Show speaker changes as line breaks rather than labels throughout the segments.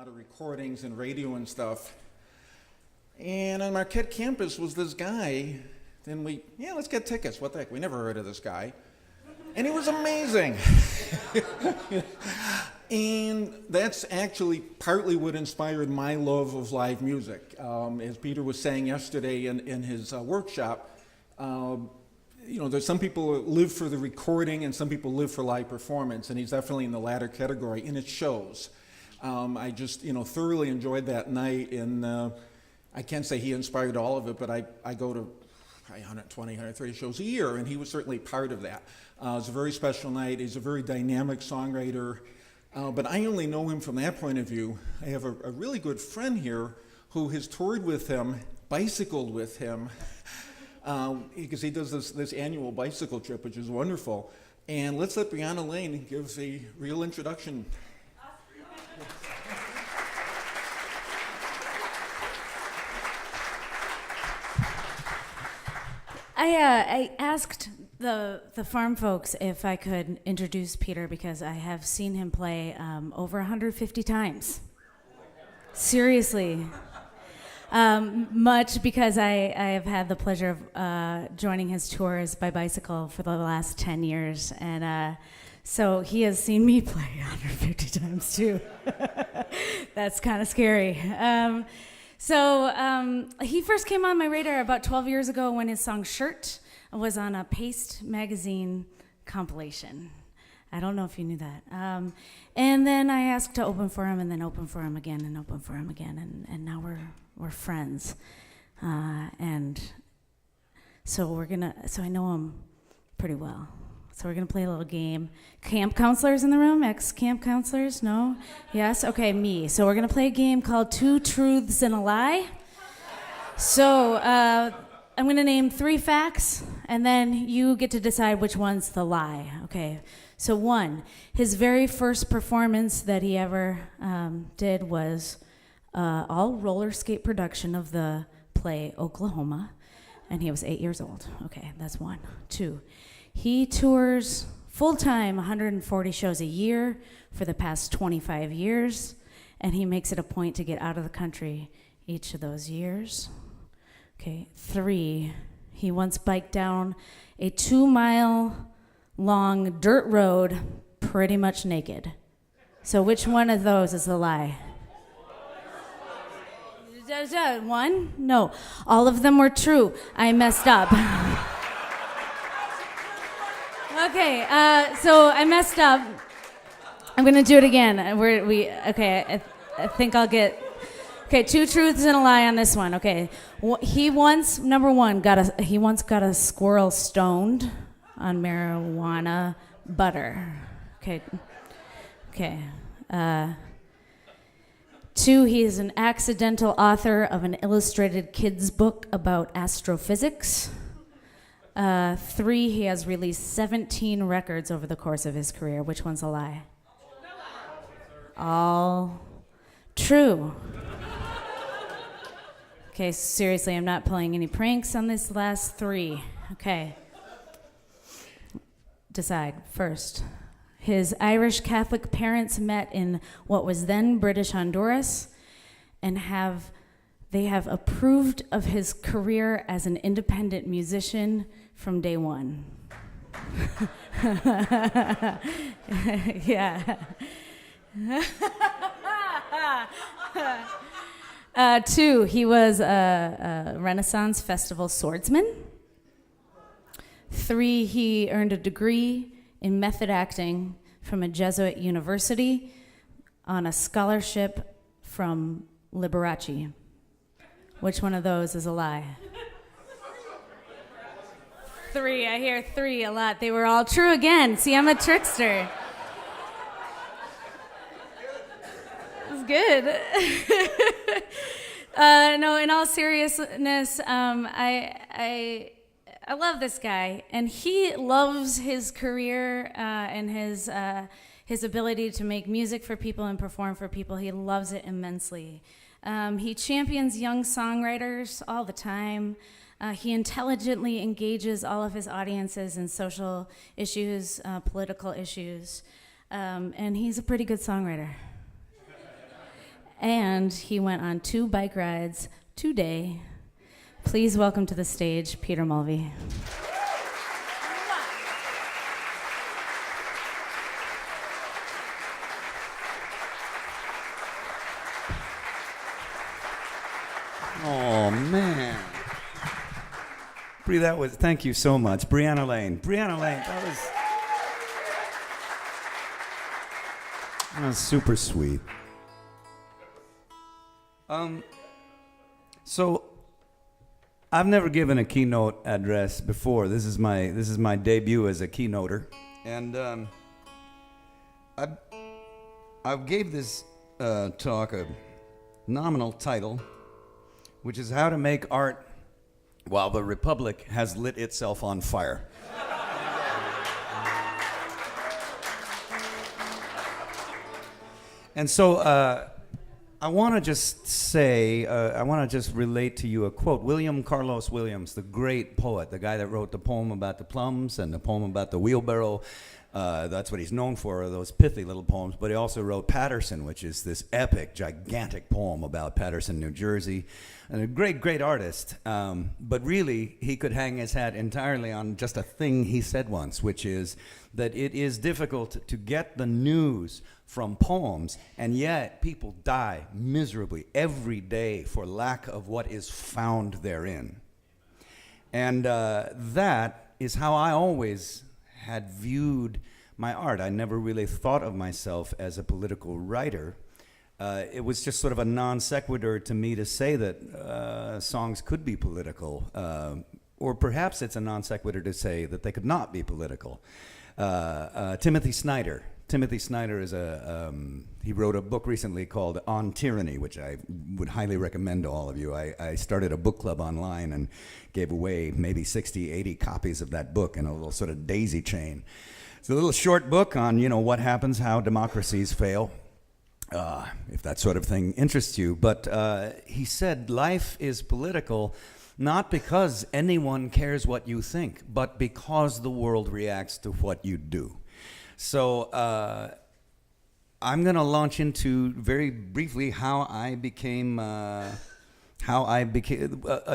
lot of recordings and radio and stuff. And on Marquette campus was this guy. Then let's get tickets. What the heck? We never heard of this guy. And he was amazing. And that's actually partly what inspired my love of live music. As Peter was saying yesterday in his workshop, there's some people who live for the recording and some people live for live performance, and he's definitely in the latter category, and it shows. I just, thoroughly enjoyed that night, and I can't say he inspired all of it, but I go to probably 120, 130 shows a year, and he was certainly part of that. It was a very special night. He's a very dynamic songwriter, but I only know him from that point of view. I have a really good friend here who has toured with him, bicycled with him, because he does this annual bicycle trip, which is wonderful. And let's let Brianna Lane give a real introduction.
I asked the farm folks if I could introduce Peter because I have seen him play over 150 times. Seriously. Much because I have had the pleasure of joining his tours by bicycle for the last 10 years. And so he has seen me play 150 times too. That's kind of scary. So he first came on my radar about 12 years ago when his song Shirt was on a Paste magazine compilation. I don't know if you knew that. And then I asked to open for him and then open for him again and open for him again. And now we're friends. And so I know him pretty well. So we're gonna play a little game. Camp counselors in the room? Ex-camp counselors? No? Yes? Okay, me. So we're gonna play a game called Two Truths and a Lie. So I'm gonna name 3 facts, and then you get to decide which one's the lie. Okay. So 1, his very first performance that he ever did was all roller skate production of the play Oklahoma, and he was 8 years old. Okay, that's 1. 2, he tours full-time 140 shows a year for the past 25 years, and he makes it a point to get out of the country each of those years. Okay, 3, he once biked down a 2-mile-long dirt road pretty much naked. So which one of those is the lie? 1? No. All of them were true. I messed up. Okay, so I messed up. I'm going to do it again. I think I'll get... Okay, 2 truths and a lie on this one. Okay, he once, number 1, got a squirrel stoned on marijuana butter. Okay. 2, he is an accidental author of an illustrated kids book about astrophysics. 3, he has released 17 records over the course of his career. Which one's a lie? All true. Okay, seriously, I'm not pulling any pranks on this last 3. Okay. Decide first. His Irish Catholic parents met in what was then British Honduras, and they have approved of his career as an independent musician from day 1. Yeah. 2, he was a Renaissance Festival swordsman. 3, he earned a degree in method acting from a Jesuit university on a scholarship from Liberace. Which one of those is a lie? 3, I hear 3 a lot. They were all true again. See, I'm a trickster. That's good. No, in all seriousness, I love this guy, and he loves his career and his ability to make music for people and perform for people. He loves it immensely. He champions young songwriters all the time. He intelligently engages all of his audiences in social issues, political issues, and he's a pretty good songwriter. and he went on 2 bike rides today. Please welcome to the stage Peter Mulvey.
Oh, man. Bree, thank you so much. Brianna Lane, that was super sweet. So, I've never given a keynote address before. This is my debut as a keynoter. And I gave this talk a nominal title, which is How to Make Art While the Republic Has Lit Itself on Fire. And so I want to just relate to you a quote. William Carlos Williams, the great poet, the guy that wrote the poem about the plums and the poem about the wheelbarrow. That's what he's known for, those pithy little poems. But he also wrote Patterson, which is this epic, gigantic poem about Patterson, New Jersey. And a great, great artist. But really, he could hang his hat entirely on just a thing he said once, which is that it is difficult to get the news from poems, and yet people die miserably every day for lack of what is found therein. And that is how I always had viewed my art. I never really thought of myself as a political writer. It was just sort of a non sequitur to me to say that songs could be political, or perhaps it's a non sequitur to say that they could not be political. Timothy Snyder is he wrote a book recently called On Tyranny, which I would highly recommend to all of you. I started a book club online and gave away maybe 60, 80 copies of that book in a little sort of daisy chain. It's a little short book on, what happens, how democracies fail, if that sort of thing interests you. But he said life is political not because anyone cares what you think, but because the world reacts to what you do. So I'm going to launch into very briefly how I became a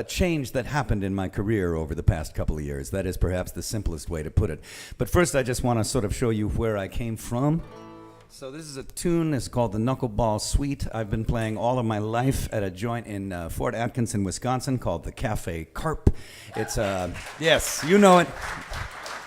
change that happened in my career over the past couple of years. That is perhaps the simplest way to put it. But first, I just want to sort of show you where I came from. So this is a tune. It's called the Knuckleball Suite. I've been playing all of my life at a joint in Fort Atkinson, Wisconsin, called the Cafe Carp. It's yes, you know it.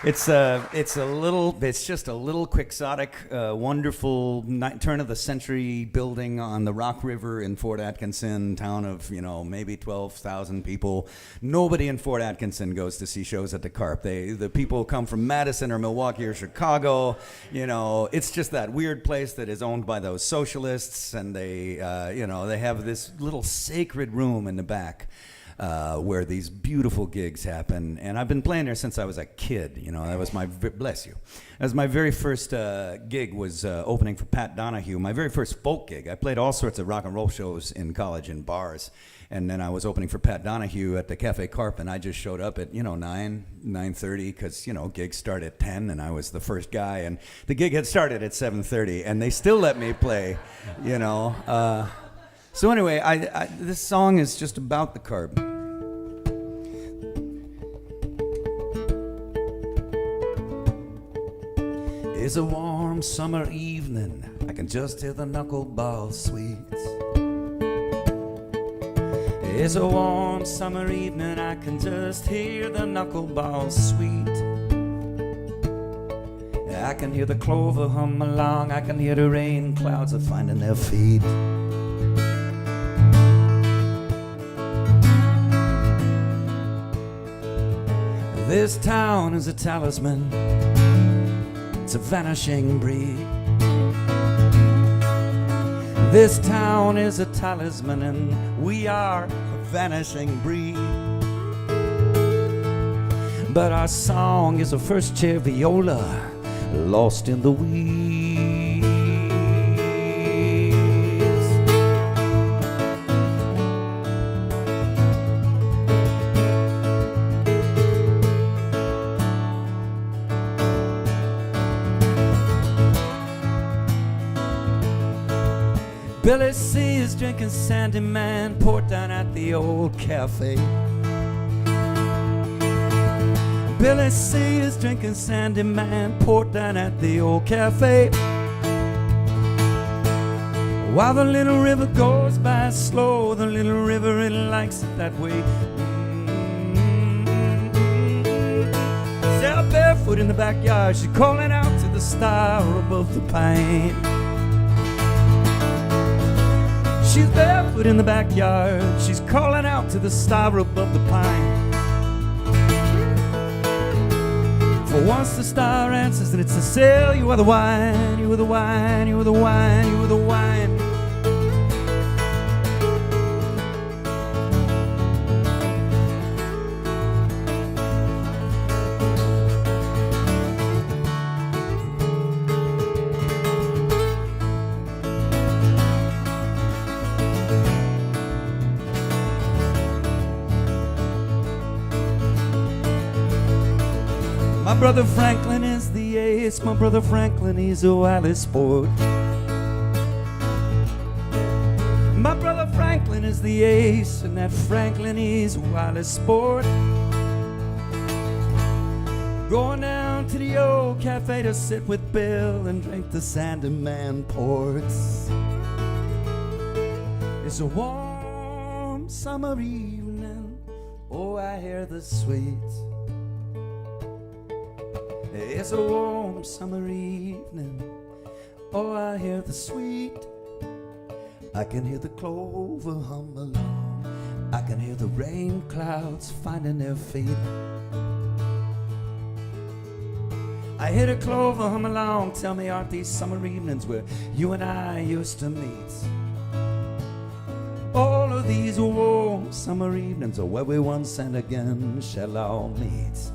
It's just a little quixotic, wonderful turn of the century building on the Rock River in Fort Atkinson, town of maybe 12,000 people. Nobody in Fort Atkinson goes to see shows at the Carp. The people come from Madison or Milwaukee or Chicago. It's just that weird place that is owned by those socialists, and they have this little sacred room in the back. Where these beautiful gigs happen, and I've been playing there since I was a kid. That was my bless you. That was my very first gig. Was opening for Pat Donahue. My very first folk gig. I played all sorts of rock and roll shows in college in bars, and then I was opening for Pat Donahue at the Cafe Carp, and I just showed up at 9:30 because gigs start at 10, and I was the first guy, and the gig had started at 7:30, and they still let me play. So anyway, this song is just about the Carp. It's a warm summer evening, I can just hear the knuckleball sweets. It's a warm summer evening, I can just hear the knuckleball sweet. I can hear the clover hum along, I can hear the rain clouds are finding their feet. This town is a talisman, it's a vanishing breed. This town is a talisman and we are a vanishing breed. But our song is a first chair viola lost in the weeds. Billy C is drinking Sandy Man port down at the old cafe. Billy C is drinking Sandy Man port down at the old cafe. While the little river goes by slow, the little river, it likes it that way. She's out barefoot in the backyard, she's calling out to the star above the pine. She's barefoot in the backyard, she's calling out to the star above the pine. For once the star answers, and it's to say, you are the wine, you are the wine, you are the wine, you are the wine. My brother Franklin is the ace, my brother Franklin, he's a wily sport. My brother Franklin is the ace, and that Franklin, he's a wily sport. Going down to the old cafe to sit with Bill and drink the Sandy Man ports. It's a warm summer evening, oh, I hear the sweet. It's a warm summer evening, oh, I hear the sweet. I can hear the clover hum along, I can hear the rain clouds finding their feet. I hear the clover hum along, tell me, aren't these summer evenings where you and I used to meet? All of these warm summer evenings are where we once and again shall all meet.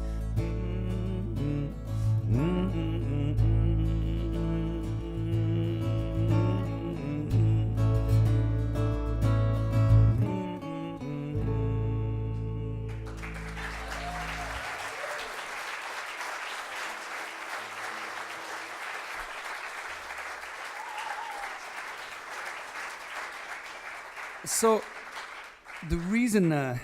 So the reason I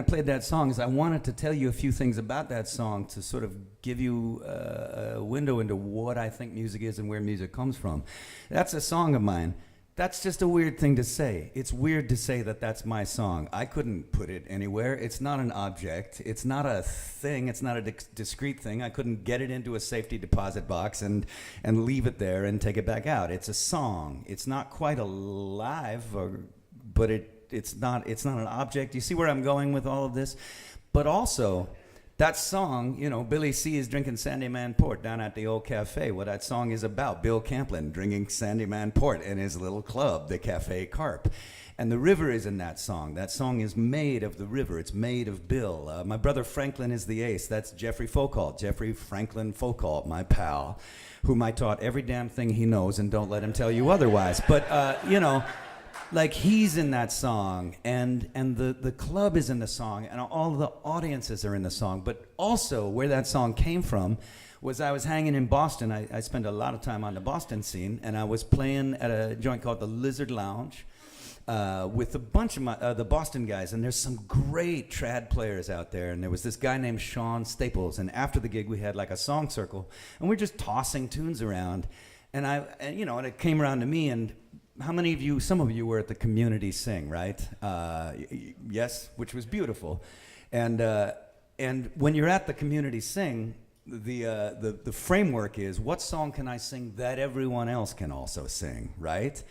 played that song is I wanted to tell you a few things about that song to sort of give you a window into what I think music is and where music comes from. That's a song of mine. That's just a weird thing to say. It's weird to say that that's my song. I couldn't put it anywhere. It's not an object. It's not a thing. It's not a discrete thing. I couldn't get it into a safety deposit box and leave it there and take it back out. It's a song. It's not quite alive, but it's not an object. You see where I'm going with all of this? But also, that song, you know, Billy C is drinking Sandy Man port down at the old cafe. What that song is about, Bill Camplin drinking Sandy Man port in his little club, the Cafe Carp. And the river is in that song. That song is made of the river. It's made of Bill. My brother Franklin is the ace. That's Jeffrey Foucault, Jeffrey Franklin Foucault, my pal, whom I taught every damn thing he knows, and don't let him tell you otherwise. But, you know, like, he's in that song, and the club is in the song, and all the audiences are in the song. But also, where that song came from was I was hanging in Boston. I spent a lot of time on the Boston scene, and I was playing at a joint called the Lizard Lounge with a bunch of the Boston guys, and there's some great trad players out there. And there was this guy named Sean Staples, and after the gig, we had like a song circle, and we're just tossing tunes around. And it came around to me, and how many of you, some of you were at the community sing, right? Yes, which was beautiful. And when you're at the community sing, the framework is, what song can I sing that everyone else can also sing, right?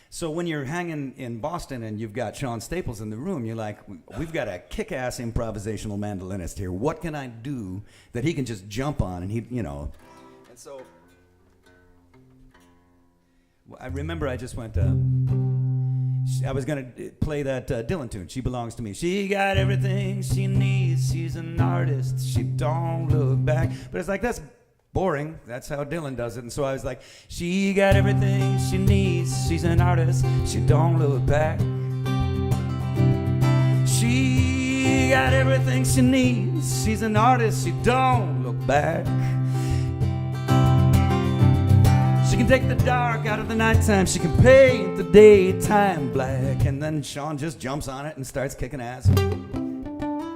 So when you're hanging in Boston and you've got Sean Staples in the room, you're like, we've got a kick-ass improvisational mandolinist here. What can I do that he can just jump on? And he, you know, and so I remember I just went, I was going to play that Dylan tune, She Belongs to Me. She got everything she needs. She's an artist. She don't look back. But it's like, that's boring. That's how Dylan does it. And so I was like, she got everything she needs. She's an artist. She don't look back. She got everything she needs. She's an artist. She don't look back. She can take the dark out of the nighttime. She can paint the daytime black. And then Sean just jumps on it and starts kicking ass.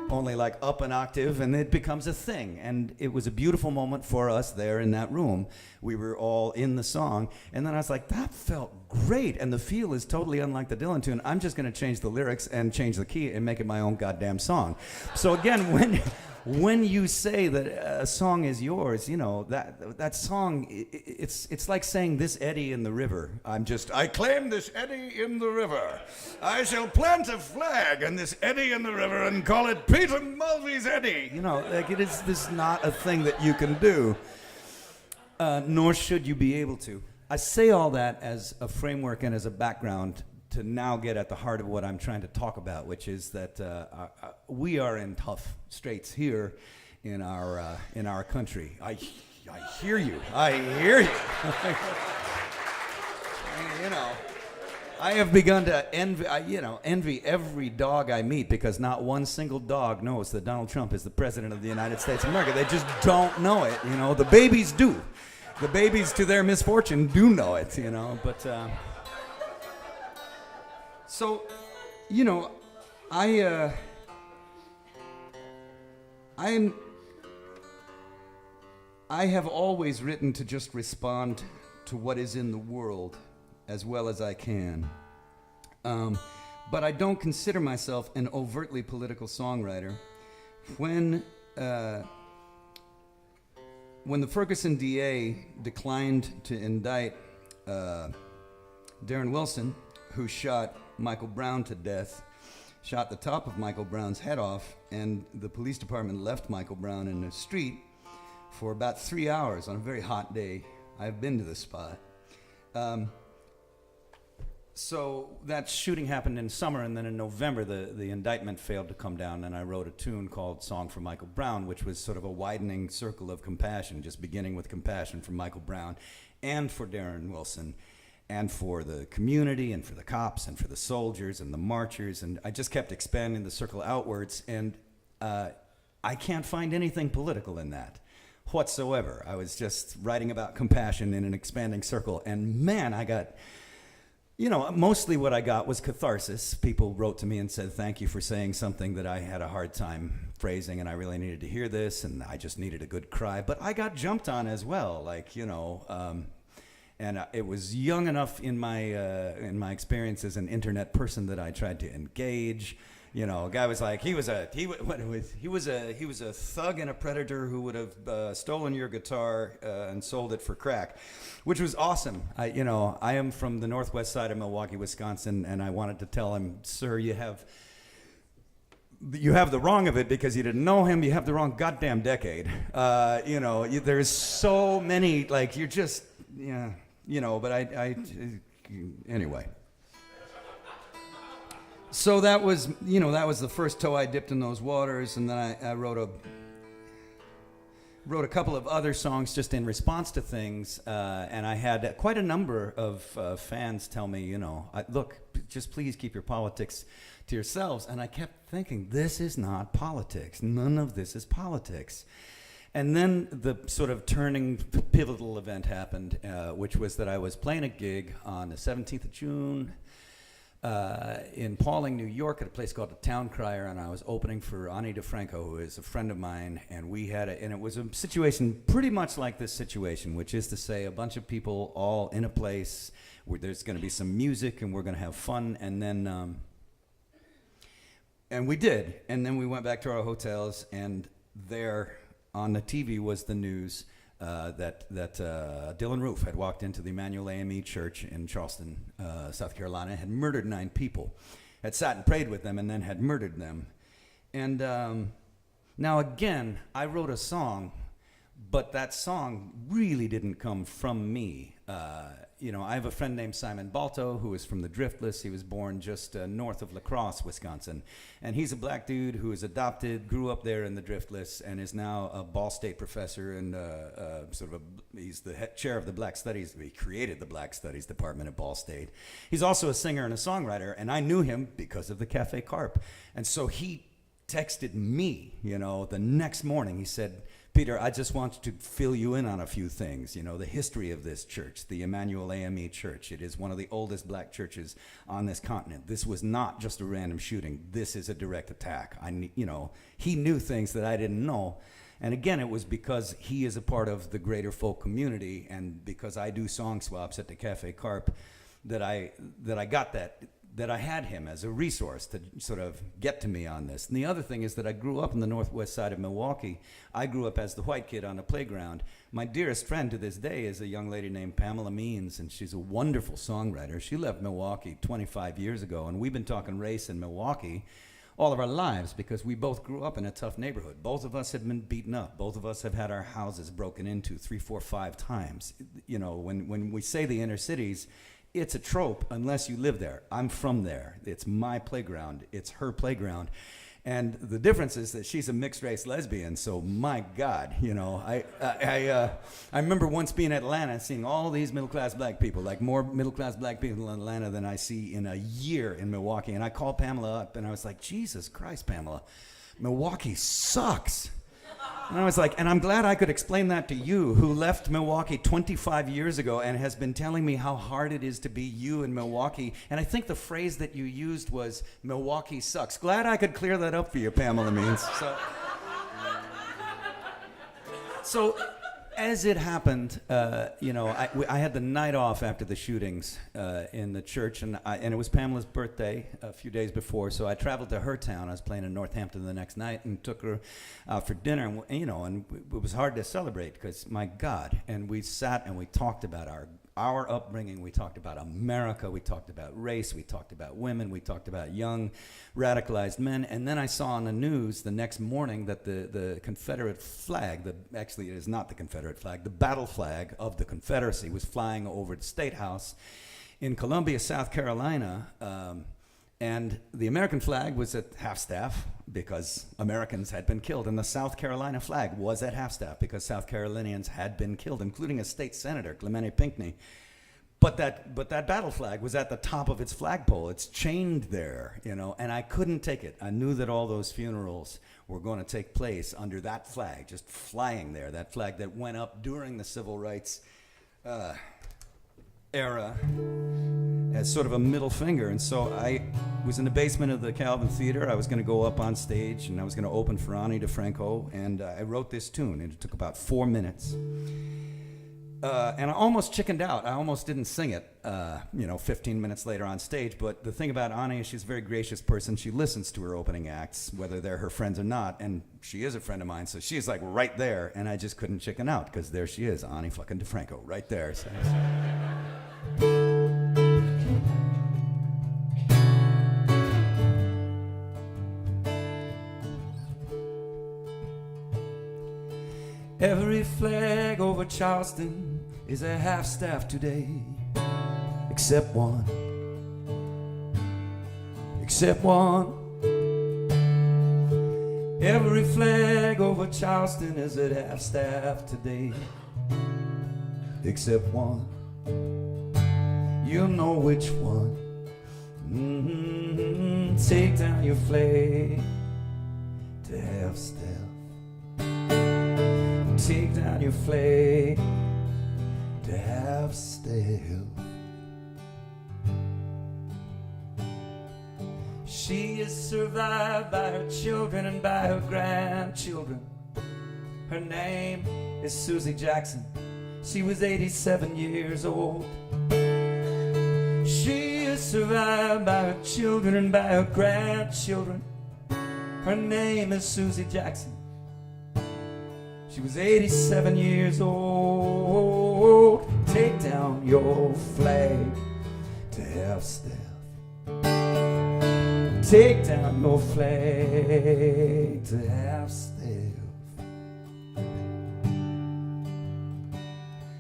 Only like up an octave, and it becomes a thing. And it was a beautiful moment for us there in that room. We were all in the song, and then I was like, that felt great, and the feel is totally unlike the Dylan tune. I'm just going to change the lyrics and change the key and make it my own goddamn song. So again, when you say that a song is yours, you know, that song, it's like saying this eddy in the river. I claim this eddy in the river. I shall plant a flag in this eddy in the river and call it Peter Mulvey's eddy. You know, like this is not a thing that you can do, nor should you be able to. I say all that as a framework and as a background to now get at the heart of what I'm trying to talk about, which is that we are in tough straits here in our country. I hear you. I hear you. You know, I have begun to envy every dog I meet, because not one single dog knows that Donald Trump is the president of the United States of America. They just don't know it. You know, the babies do. The babies, to their misfortune, do know it. You know, but. So, you know, I have always written to just respond to what is in the world as well as I can. But I don't consider myself an overtly political songwriter. When the Ferguson DA declined to indict Darren Wilson, who shot Michael Brown to death, shot the top of Michael Brown's head off, and the police department left Michael Brown in the street for about 3 hours on a very hot day. I've been to the spot. So that shooting happened in summer, and then in November the indictment failed to come down, and I wrote a tune called Song for Michael Brown, which was sort of a widening circle of compassion, just beginning with compassion for Michael Brown and for Darren Wilson, and for the community, and for the cops, and for the soldiers, and the marchers, and I just kept expanding the circle outwards, and I can't find anything political in that whatsoever. I was just writing about compassion in an expanding circle, and man, I got, you know, mostly what I got was catharsis. People wrote to me and said, thank you for saying something that I had a hard time phrasing, and I really needed to hear this, and I just needed a good cry, but I got jumped on as well, like, you know, and it was young enough in my experience as an internet person that I tried to engage. You know, a guy was like, he was a thug and a predator who would have stolen your guitar and sold it for crack, which was awesome. I am from the northwest side of Milwaukee, Wisconsin, and I wanted to tell him, sir, you have the wrong of it because you didn't know him. You have the wrong goddamn decade. There's so many, like, you're just, yeah. You know, but anyway. So that was the first toe I dipped in those waters, and then I wrote a couple of other songs just in response to things, and I had quite a number of fans tell me, you know, look, just please keep your politics to yourselves, and I kept thinking, this is not politics. None of this is politics. And then the sort of turning pivotal event happened, which was that I was playing a gig on the 17th of June in Pauling, New York, at a place called the Town Crier, and I was opening for Ani DeFranco, who is a friend of mine, and and it was a situation pretty much like this situation, which is to say a bunch of people all in a place where there's going to be some music and we're going to have fun, and then and we did, and then we went back to our hotels, and there on the TV was the news that Dylan Roof had walked into the Emmanuel AME Church in Charleston, South Carolina, had murdered 9 people, had sat and prayed with them, and then had murdered them. And now again, I wrote a song, but that song really didn't come from me. I have a friend named Simon Balto who is from the Driftless. He was born just north of La Crosse, Wisconsin. And he's a black dude who is adopted, grew up there in the Driftless, and is now a Ball State professor and he's the chair of the Black Studies. He created the Black Studies department at Ball State. He's also a singer and a songwriter, and I knew him because of the Cafe Carp. And so he texted me, the next morning. He said, Peter, I just want to fill you in on a few things. You know, the history of this church, the Emmanuel AME Church. It is one of the oldest black churches on this continent. This was not just a random shooting. This is a direct attack. He knew things that I didn't know. And again, it was because he is a part of the greater folk community, and because I do song swaps at the Cafe Carp, that I got that I had him as a resource to sort of get to me on this. And the other thing is that I grew up in the northwest side of Milwaukee. I grew up as the white kid on the playground. My dearest friend to this day is a young lady named Pamela Means, and she's a wonderful songwriter. She left Milwaukee 25 years ago, and we've been talking race in Milwaukee all of our lives because we both grew up in a tough neighborhood. Both of us have been beaten up. Both of us have had our houses broken into 3, 4, 5 times. You know, when we say the inner cities, it's a trope unless you live there. I'm from there. It's my playground. It's her playground. And the difference is that she's a mixed race lesbian, so my God, you know, I remember once being in Atlanta and seeing all these middle-class black people, like more middle-class black people in Atlanta than I see in a year in Milwaukee. And I called Pamela up and I was like, Jesus Christ, Pamela, Milwaukee sucks. And I was like, and I'm glad I could explain that to you, who left Milwaukee 25 years ago and has been telling me how hard it is to be you in Milwaukee. And I think the phrase that you used was, Milwaukee sucks. Glad I could clear that up for you, Pamela Means. So as it happened, I had the night off after the shootings in the church, and it was Pamela's birthday a few days before, so I traveled to her town. I was playing in Northampton the next night and took her out for dinner, and it was hard to celebrate because, my God, and we sat and we talked about our upbringing. We talked about America. We talked about race. We talked about women. We talked about young, radicalized men. And then I saw on the news the next morning that the Confederate flag, actually it is not the Confederate flag, the battle flag of the Confederacy was flying over the State House in Columbia, South Carolina. And the American flag was at half-staff because Americans had been killed. And the South Carolina flag was at half-staff because South Carolinians had been killed, including a state senator, Clemente Pinckney. But that battle flag was at the top of its flagpole. It's chained there, you know, and I couldn't take it. I knew that all those funerals were going to take place under that flag, just flying there, that flag that went up during the civil rights era as sort of a middle finger. And so I was in the basement of the Calvin Theater. I was going to go up on stage and I was going to open for Ani DeFranco, and I wrote this tune, and it took about 4 minutes. And I almost chickened out. I almost didn't sing it, 15 minutes later on stage. But the thing about Ani is she's a very gracious person. She listens to her opening acts, whether they're her friends or not. And she is a friend of mine, so she's like right there. And I just couldn't chicken out because there she is, Ani fucking DeFranco, right there. So. Every flag over Charleston is a half-staff today, except one. Except one. Every flag over Charleston is at half-staff today, except one. You'll know which one. Take down your flag to half-staff. Take down your flag to half-staff. She is survived by her children and by her grandchildren. Her name is Susie Jackson. She was 87 years old. She is survived by her children and by her grandchildren. Her name is Susie Jackson. She was 87 years old. Take down your flag to half-staff. Take down your flag to half-staff.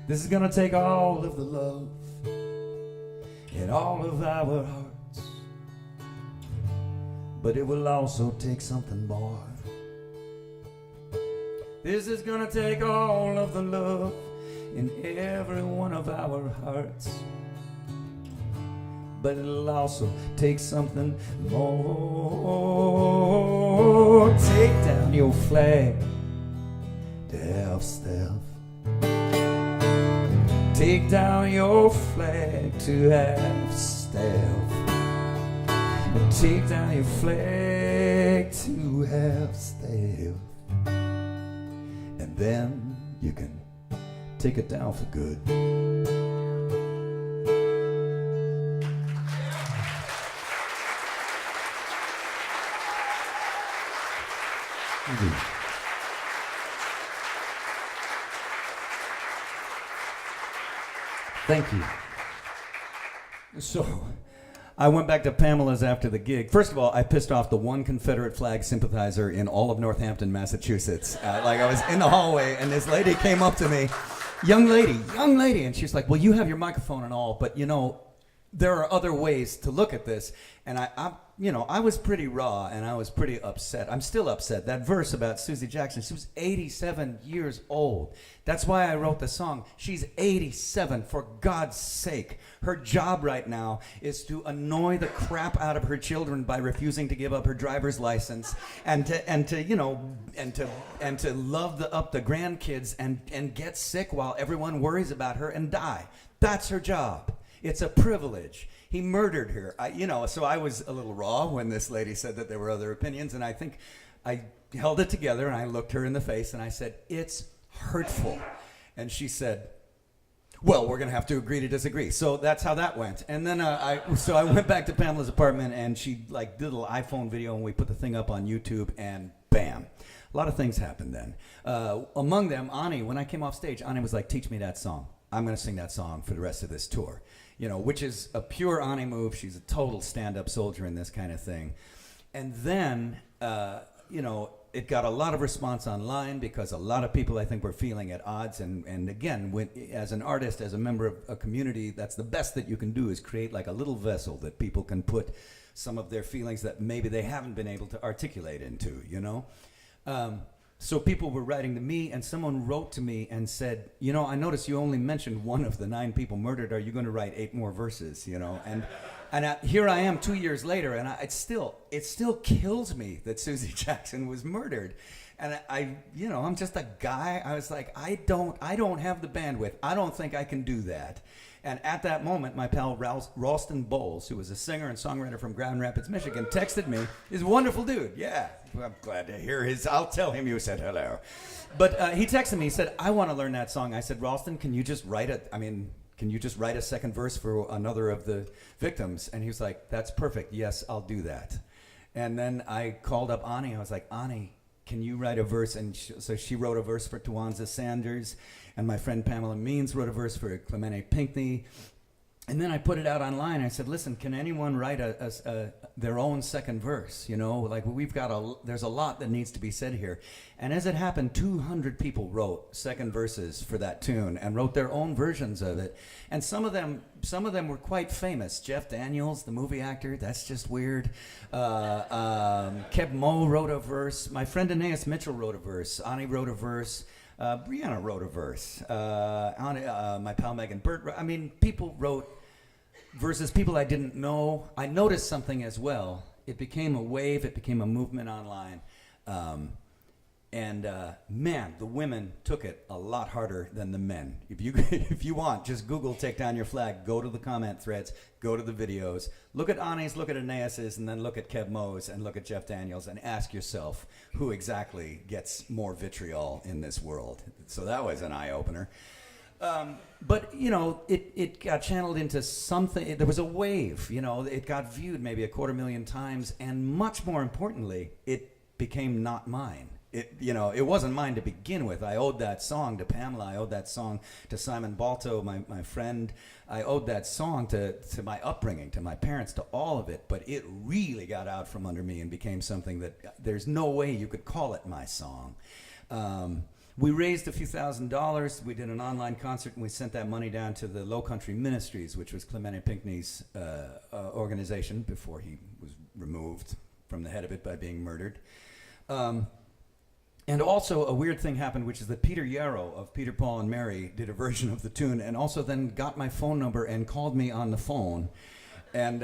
This is gonna take all of the love in all of our hearts, but it will also take something more. This is gonna take all of the love in every one of our hearts, but it'll also take something more. Take down your flag to self. Take down your flag to have stealth. Take down your flag to have stealth. And then you can take it down for good. Thank you. So, I went back to Pamela's after the gig. First of all, I pissed off the one Confederate flag sympathizer in all of Northampton, Massachusetts. I was in the hallway, and this lady came up to me, young lady, and she's like, well, you have your microphone and all, but, you know, there are other ways to look at this. And I was pretty raw, and I was pretty upset. I'm still upset. That verse about Susie Jackson, she was 87 years old. That's why I wrote the song. She's 87, for God's sake. Her job right now is to annoy the crap out of her children by refusing to give up her driver's license, and to love up the grandkids and get sick while everyone worries about her and die. That's her job. It's a privilege. He murdered her. So I was a little raw when this lady said that there were other opinions, and I think I held it together, and I looked her in the face, and I said, it's hurtful. And she said, well, we're going to have to agree to disagree. So that's how that went. And then I went back to Pamela's apartment, and she did a little iPhone video, and we put the thing up on YouTube, and bam. A lot of things happened then. Among them, Ani, when I came off stage, Ani was like, teach me that song. I'm going to sing that song for the rest of this tour. Which is a pure Ani move. She's a total stand-up soldier in this kind of thing. And then, it got a lot of response online because a lot of people, I think, were feeling at odds. And again, as an artist, as a member of a community, that's the best that you can do is create like a little vessel that people can put some of their feelings that maybe they haven't been able to articulate into, So people were writing to me, and someone wrote to me and said, I noticed you only mentioned one of the 9 people murdered. Are you going to write 8 more verses, And here I am 2 years later, and it still kills me that Susie Jackson was murdered. And I'm just a guy. I was like, I don't have the bandwidth. I don't think I can do that. And at that moment, my pal Ralston Bowles, who was a singer and songwriter from Grand Rapids, Michigan, texted me. He's a wonderful dude. Yeah, I'm glad to hear I'll tell him you said hello. But he texted me. He said, I want to learn that song. I said, Ralston, can you just write a second verse for another of the victims? And he was like, that's perfect. Yes, I'll do that. And then I called up Ani. I was like, Ani, can you write a verse? And so she wrote a verse for Tawanza Sanders. And my friend Pamela Means wrote a verse for Clemente Pinckney. And then I put it out online. I said, listen, can anyone write their own second verse? There's a lot that needs to be said here. And as it happened, 200 people wrote second verses for that tune and wrote their own versions of it. And some of them were quite famous. Jeff Daniels, the movie actor, that's just weird. Keb Mo wrote a verse. My friend Aeneas Mitchell wrote a verse. Ani wrote a verse. Brianna wrote a verse. My pal Megan Burt. People wrote verses. People I didn't know. I noticed something as well. It became a wave. It became a movement online. Man, the women took it a lot harder than the men. If you want, just Google "Take Down Your Flag." Go to the comment threads. Go to the videos. Look at Ani's, look at Aeneas's, and then look at Keb Mo's, and look at Jeff Daniels, and ask yourself who exactly gets more vitriol in this world. So that was an eye-opener. But it got channeled into something. There was a wave. It got viewed maybe 250,000 times, and much more importantly, it became not mine. It wasn't mine to begin with. I owed that song to Pamela. I owed that song to Simon Balto, my friend. I owed that song to my upbringing, to my parents, to all of it. But it really got out from under me and became something that there's no way you could call it my song. We raised a few $1,000s. We did an online concert, and we sent that money down to the Low Country Ministries, which was Clemente Pinckney's organization before he was removed from the head of it by being murdered. And also a weird thing happened, which is that Peter Yarrow of Peter, Paul, and Mary did a version of the tune, and also then got my phone number and called me on the phone, and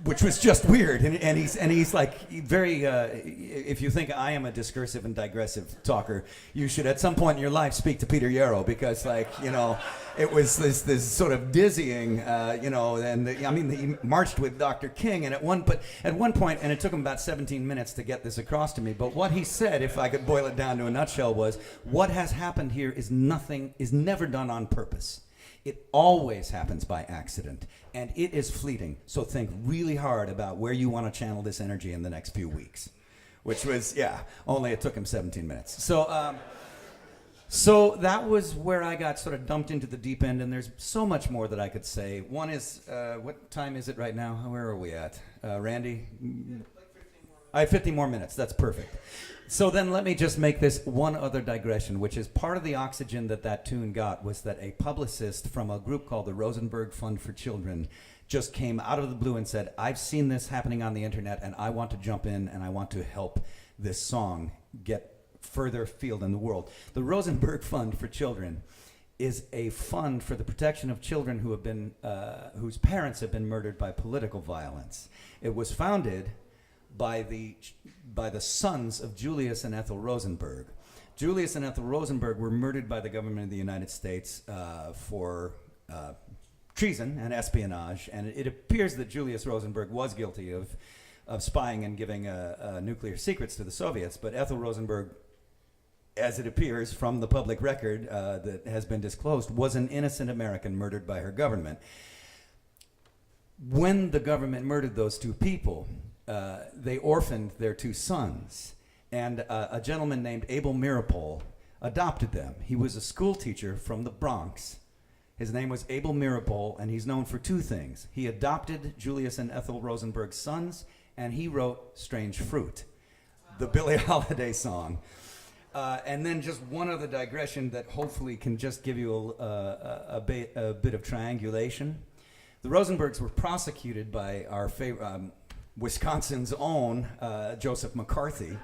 which was just weird. And he's like very. If you think I am a discursive and digressive talker, you should at some point in your life speak to Peter Yarrow, because it was this sort of dizzying, And he marched with Dr. King, and at one point, and it took him about 17 minutes to get this across to me. But what he said, if I could boil it down to a nutshell, was what has happened here is never done on purpose. It always happens by accident, and it is fleeting. So think really hard about where you want to channel this energy in the next few weeks, which was, only it took him 17 minutes. So that was where I got sort of dumped into the deep end, and there's so much more that I could say. One is, what time is it right now? Where are we at? Randy?
Like 15 more minutes.
I have 15 more minutes. That's perfect. So then let me just make this one other digression, which is part of the oxygen that tune got was that a publicist from a group called the Rosenberg Fund for Children just came out of the blue and said, I've seen this happening on the internet, and I want to jump in and I want to help this song get further afield in the world. The Rosenberg Fund for Children is a fund for the protection of children who have been, whose parents have been murdered by political violence. It was founded by the sons of Julius and Ethel Rosenberg. Julius and Ethel Rosenberg were murdered by the government of the United States for treason and espionage, and it appears that Julius Rosenberg was guilty of spying and giving nuclear secrets to the Soviets, but Ethel Rosenberg, as it appears from the public record that has been disclosed, was an innocent American murdered by her government. When the government murdered those two people, they orphaned their two sons, and a gentleman named Abel Mirapol adopted them. He was a school teacher from the Bronx. His name was Abel Mirapol, and he's known for two things. He adopted Julius and Ethel Rosenberg's sons, and he wrote Strange Fruit, the Billie Holiday song. And then just one other digression that hopefully can just give you a bit of triangulation. The Rosenbergs were prosecuted by our Wisconsin's own Joseph McCarthy,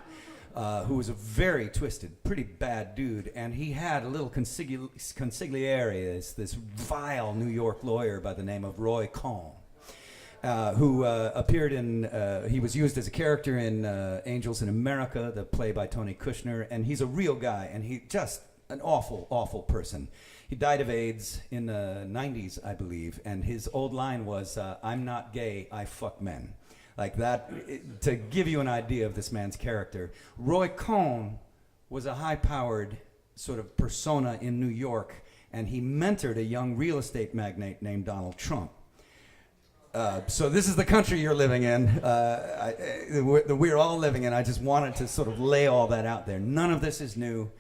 who was a very twisted, pretty bad dude, and he had a little consigliere, this vile New York lawyer by the name of Roy Cohn, who appeared he was used as a character in Angels in America, the play by Tony Kushner, and he's a real guy, and he just an awful, awful person. He died of AIDS in the 90s, I believe, and his old line was, I'm not gay, I fuck men. Like that, to give you an idea of this man's character. Roy Cohn was a high-powered sort of persona in New York, and he mentored a young real estate magnate named Donald Trump. So this is the country you're living in, we're all living in. I just wanted to sort of lay all that out there. None of this is new,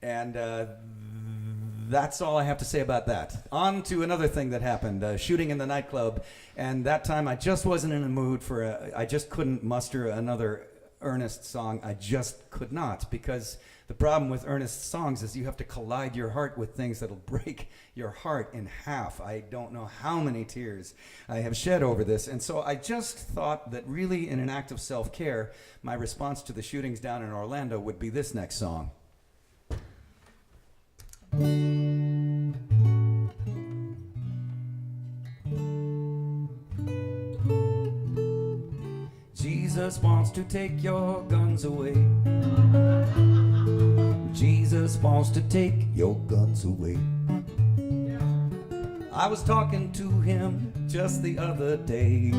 and that's all I have to say about that. On to another thing that happened, shooting in the nightclub, and that time I just wasn't in the mood I just couldn't muster another Ernest song. I just could not, because the problem with Ernest songs is you have to collide your heart with things that'll break your heart in half. I don't know how many tears I have shed over this, and so I just thought that really in an act of self-care, my response to the shootings down in Orlando would be this next song. Jesus wants to take your guns away. Jesus wants to take your guns away. I was talking to him just the other day,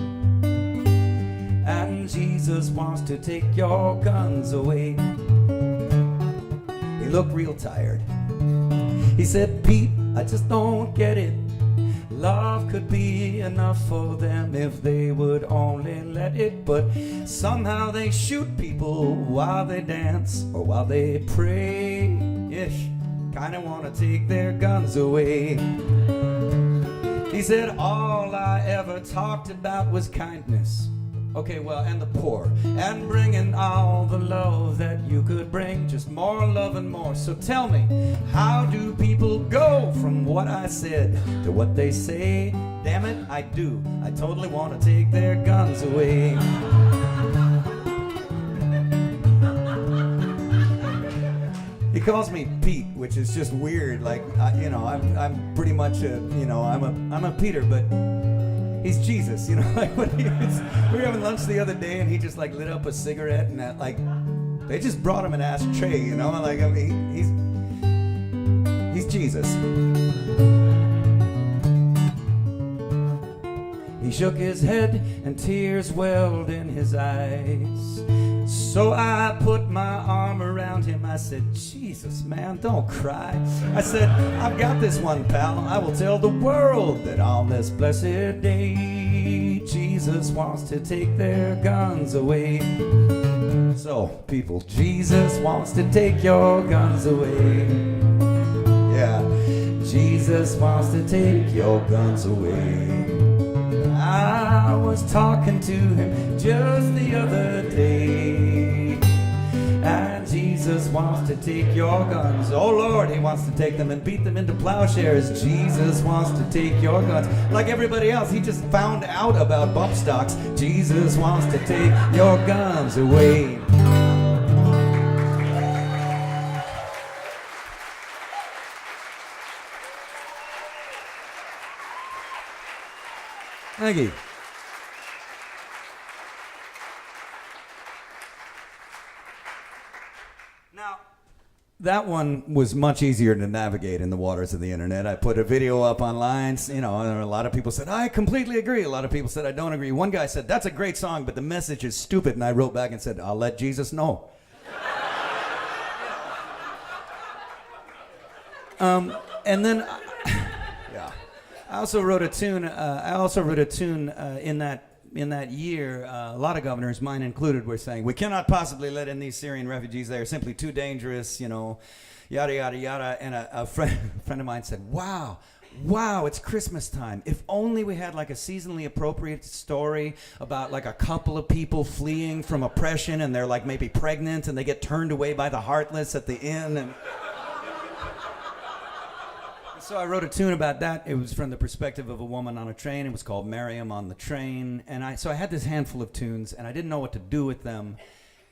and Jesus wants to take your guns away. He looked real tired. He said, Pete, I just don't get it. Love could be enough for them if they would only let it, but somehow they shoot people while they dance or while they pray. Ish, kinda wanna take their guns away. He said, all I ever talked about was kindness. Okay, well, and the poor, and bringing all the love that you could bring, just more love and more. So tell me, how do people go from what I said to what they say? Damn it, I do. I totally want to take their guns away. He calls me Pete, which is just weird. Like, I'm pretty much I'm a Peter, but He's Jesus, you know. Like when we were having lunch the other day, and he just like lit up a cigarette, and that, like they just brought him an ashtray, you know. Like I mean, he's Jesus. He shook his head, and tears welled in his eyes. So I put my arm around him. I said, Jesus, man, don't cry. I said, I've got this one, pal. I will tell the world that on this blessed day, Jesus wants to take their guns away. So, people, Jesus wants to take your guns away. Yeah, Jesus wants to take your guns away. I was talking to him just the other day, and Jesus wants to take your guns. Oh Lord, he wants to take them and beat them into plowshares. Jesus wants to take your guns. Like everybody else, he just found out about bump stocks. Jesus wants to take your guns away. Thank you. Now, that one was much easier to navigate in the waters of the internet. I put a video up online, you know, and a lot of people said, I completely agree. A lot of people said, I don't agree. One guy said, that's a great song, but the message is stupid. And I wrote back and said, I'll let Jesus know. And then... I also wrote a tune. In that year. A lot of governors, mine included, were saying we cannot possibly let in these Syrian refugees. They are simply too dangerous. You know, yada yada yada. And a friend of mine said, "Wow, it's Christmas time. If only we had like a seasonally appropriate story about like a couple of people fleeing from oppression, and they're like maybe pregnant, and they get turned away by the heartless at the inn." And so I wrote a tune about that. It was from the perspective of a woman on a train. It was called Miriam on the Train. And so I had this handful of tunes, and I didn't know what to do with them.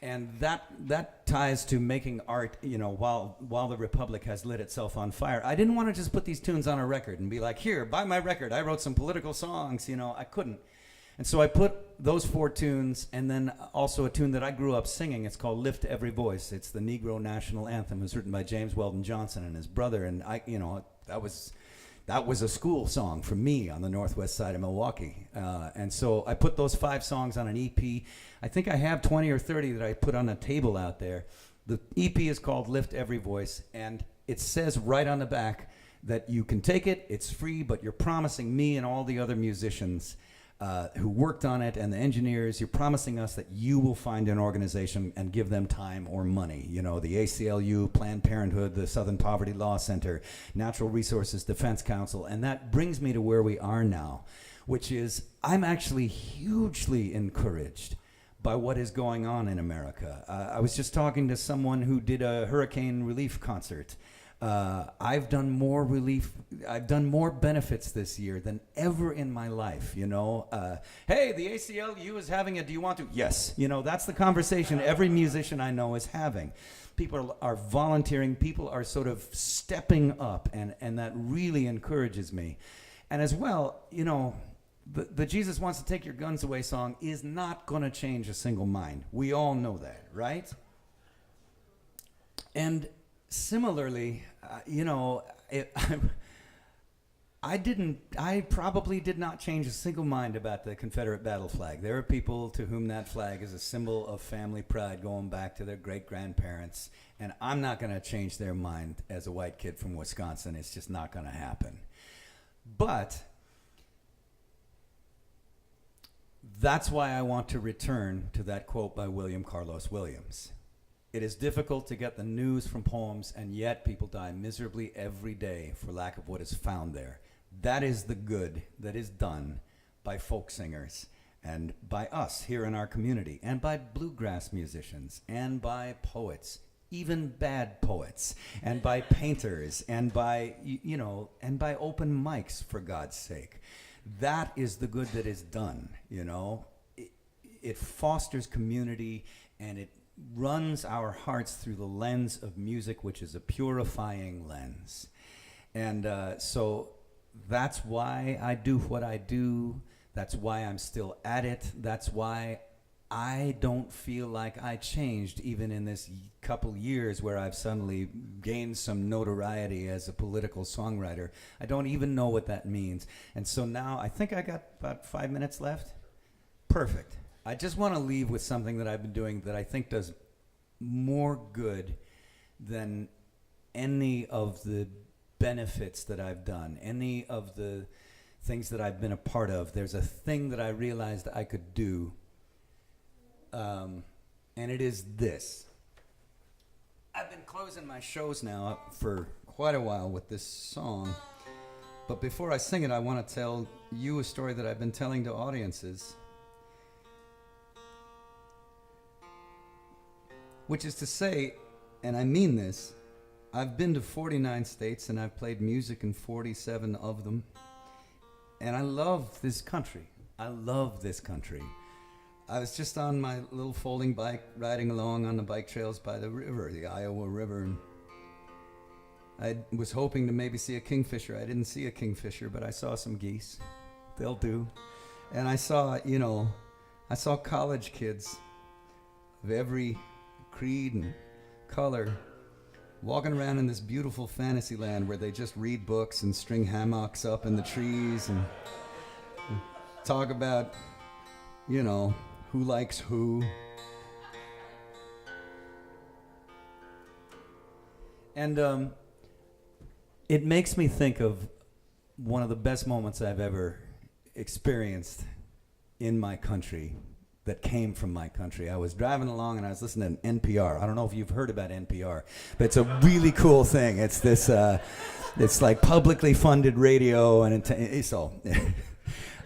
And that ties to making art, you know, while the Republic has lit itself on fire. I didn't want to just put these tunes on a record and be like, here, buy my record. I wrote some political songs, you know. I couldn't. And so I put those 4 tunes, and then also a tune that I grew up singing. It's called Lift Every Voice. It's the Negro National Anthem. It was written by James Weldon Johnson and his brother. And I, you know, that was a school song for me on the northwest side of Milwaukee. And so I put those 5 songs on an EP. I think I have 20 or 30 that I put on a table out there. The EP is called Lift Every Voice, and it says right on the back that you can take it, it's free, but you're promising me and all the other musicians who worked on it and the engineers, you're promising us that you will find an organization and give them time or money. You know, the ACLU, Planned Parenthood, the Southern Poverty Law Center, Natural Resources Defense Council. And that brings me to where we are now, which is I'm actually hugely encouraged by what is going on in America. I was just talking to someone who did a hurricane relief concert. I've done more benefits this year than ever in my life, you know. Hey, the ACLU is having a, do you want to? Yes. You know, that's the conversation every musician I know is having. People are volunteering, people are sort of stepping up, and that really encourages me. And as well, you know, the Jesus Wants to Take Your Guns Away song is not going to change a single mind. We all know that, right? And similarly, you know, I probably did not change a single mind about the Confederate battle flag. There are people to whom that flag is a symbol of family pride going back to their great-grandparents, and I'm not going to change their mind as a white kid from Wisconsin. It's just not going to happen. But that's why I want to return to that quote by William Carlos Williams. It is difficult to get the news from poems, and yet people die miserably every day for lack of what is found there. That is the good that is done by folk singers and by us here in our community and by bluegrass musicians and by poets, even bad poets, and by painters and by, you know, and by open mics, for God's sake. That is the good that is done, you know. It fosters community, and it runs our hearts through the lens of music, which is a purifying lens. And so that's why I do what I do. That's why I'm still at it. That's why I don't feel like I changed even in this couple years where I've suddenly gained some notoriety as a political songwriter. I don't even know what that means. And so now I think I got about 5 minutes left. Perfect. I just want to leave with something that I've been doing that I think does more good than any of the benefits that I've done, any of the things that I've been a part of. There's a thing that I realized I could do, and it is this. I've been closing my shows now for quite a while with this song, but before I sing it, I want to tell you a story that I've been telling to audiences, which is to say, and I mean this, I've been to 49 states and I've played music in 47 of them. And I love this country. I love this country. I was just on my little folding bike, riding along on the bike trails by the river, the Iowa River. And I was hoping to maybe see a kingfisher. I didn't see a kingfisher, but I saw some geese. They'll do. And I saw, I saw college kids of every creed and color walking around in this beautiful fantasy land where they just read books and string hammocks up in the trees and talk about, who likes who. And it makes me think of one of the best moments I've ever experienced in my country that came from my country. I was driving along and I was listening to NPR. I don't know if you've heard about NPR, but it's a really cool thing. It's this, it's like publicly funded radio, and so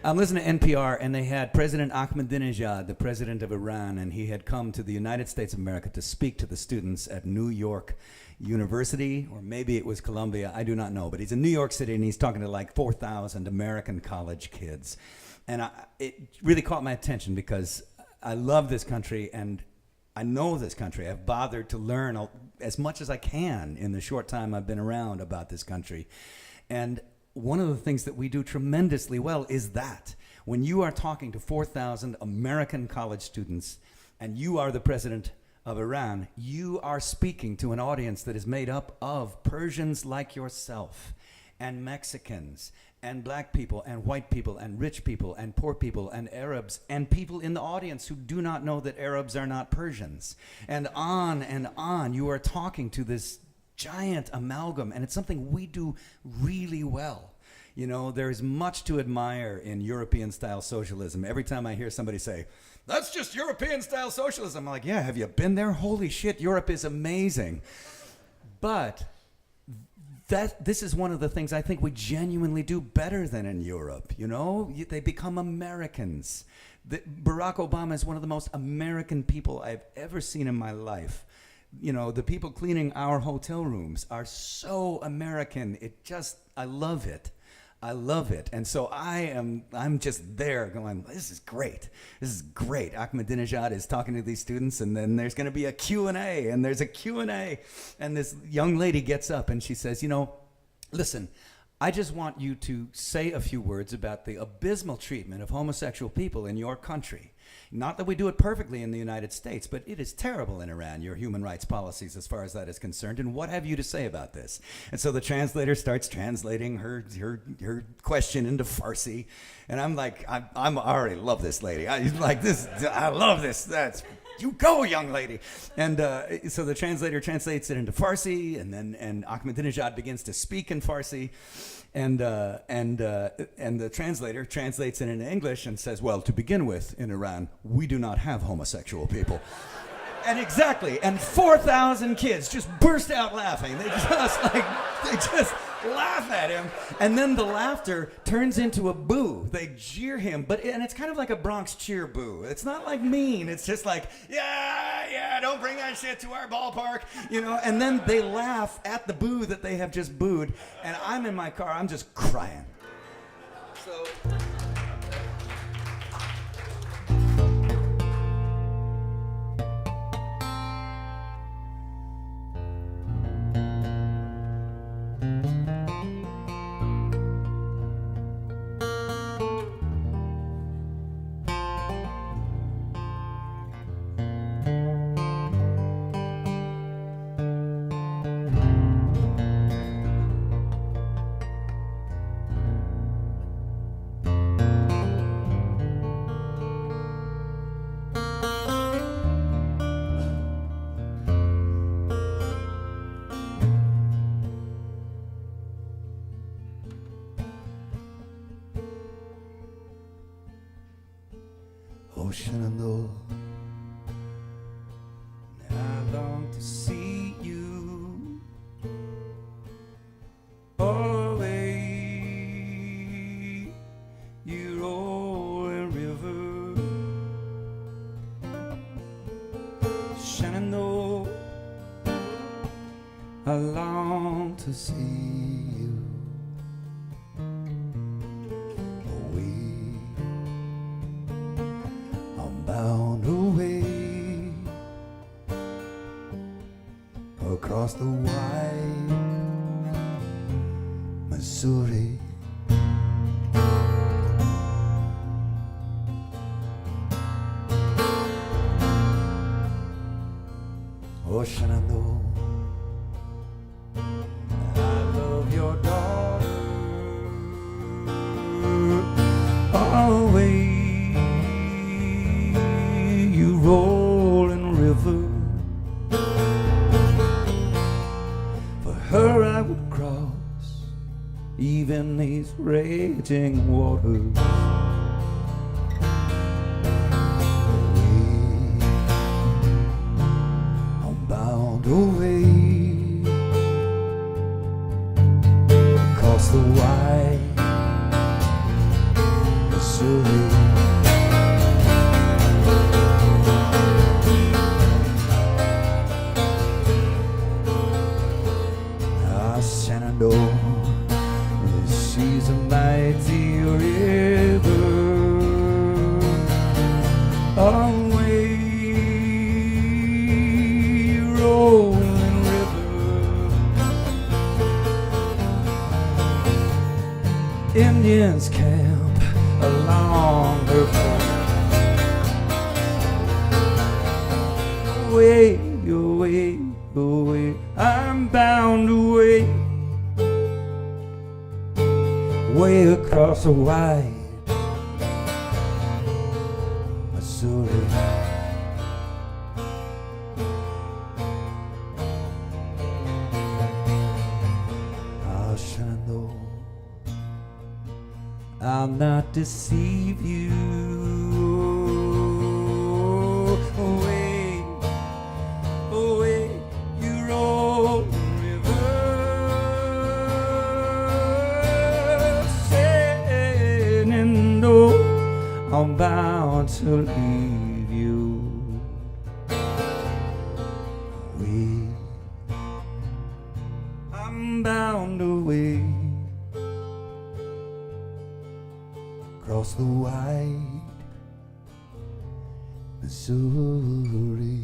I'm listening to NPR, and they had President Ahmadinejad, the president of Iran, and he had come to the United States of America to speak to the students at New York University, or maybe it was Columbia, I do not know, but he's in New York City and he's talking to like 4,000 American college kids. And it really caught my attention because I love this country and I know this country. I've bothered to learn as much as I can in the short time I've been around about this country. And one of the things that we do tremendously well is that when you are talking to 4,000 American college students and you are the president of Iran, you are speaking to an audience that is made up of Persians like yourself and Mexicans and black people and white people and rich people and poor people and Arabs and people in the audience who do not know that Arabs are not Persians. And on. You are talking to this giant amalgam, and it's something we do really well. There is much to admire in European-style socialism. Every time I hear somebody say, "That's just European-style socialism," I'm like, yeah, have you been there? Holy shit, Europe is amazing. But this is one of the things I think we genuinely do better than in Europe. They become Americans. Barack Obama is one of the most American people I've ever seen in my life. The people cleaning our hotel rooms are so American. I love it. I love it. And so I'm just there going, this is great. This is great. Ahmadinejad is talking to these students, and then there's going to be a Q&A, and there's a Q&A. And this young lady gets up and she says, listen, I just want you to say a few words about the abysmal treatment of homosexual people in your country. Not that we do it perfectly in the United States, but it is terrible in Iran, your human rights policies as far as that is concerned. And what have you to say about this? And so the translator starts translating her question into Farsi. And I'm like, I already love this lady. I love this. You go, young lady. And so the translator translates it into Farsi, and Ahmadinejad begins to speak in Farsi. And the translator translates it into English and says, well, to begin with, in Iran, we do not have homosexual people. And exactly, and 4,000 kids just burst out laughing. They just laugh at him, and then the laughter turns into a boo. They jeer him, and it's kind of like a Bronx cheer boo. It's not like mean. It's just like, yeah, don't bring that shit to our ballpark, and then they laugh at the boo that they have just booed, and I'm in my car, I'm just crying. So... Oh, Shenandoah, I long to see you away, you rolling river. Shenandoah, I long to see you away. I'm bound away across the wide Missouri. Oh, Shenandoah, I love your daughter always. You rolling river, for her I would cross even these raging waters. I'm bound away across the wide Missouri. Shenandoah, she's a mighty river, away, rolling river. Indians camp along her bank. Away, away, away, I'm bound away, way across the wide Missouri. Ah, Shenandoah, I'll not deceive you. Away, away, you roll river. Shenandoah, I'm bound to leave you. Away, I'm bound away across the wide Missouri.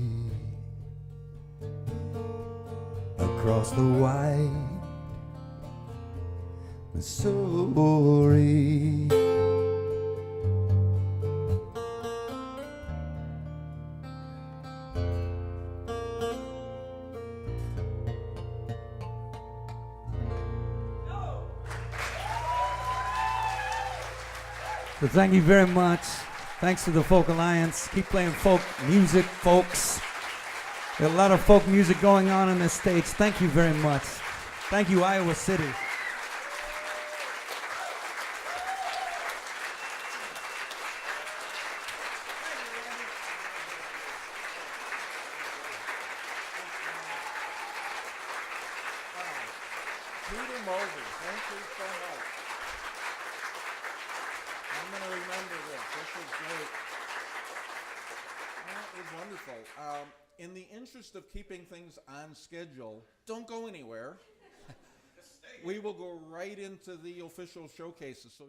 Across the wide Missouri. So thank you very much. Thanks to the Folk Alliance. Keep playing folk music, folks. There's a lot of folk music going on in this stage. Thank you very much. Thank you, Iowa City.
Peter Mulvey, thank you so much. I'm going to remember this. This was great. That was wonderful. In the interest of keeping things on schedule, don't go anywhere. We will go right into the official showcases. So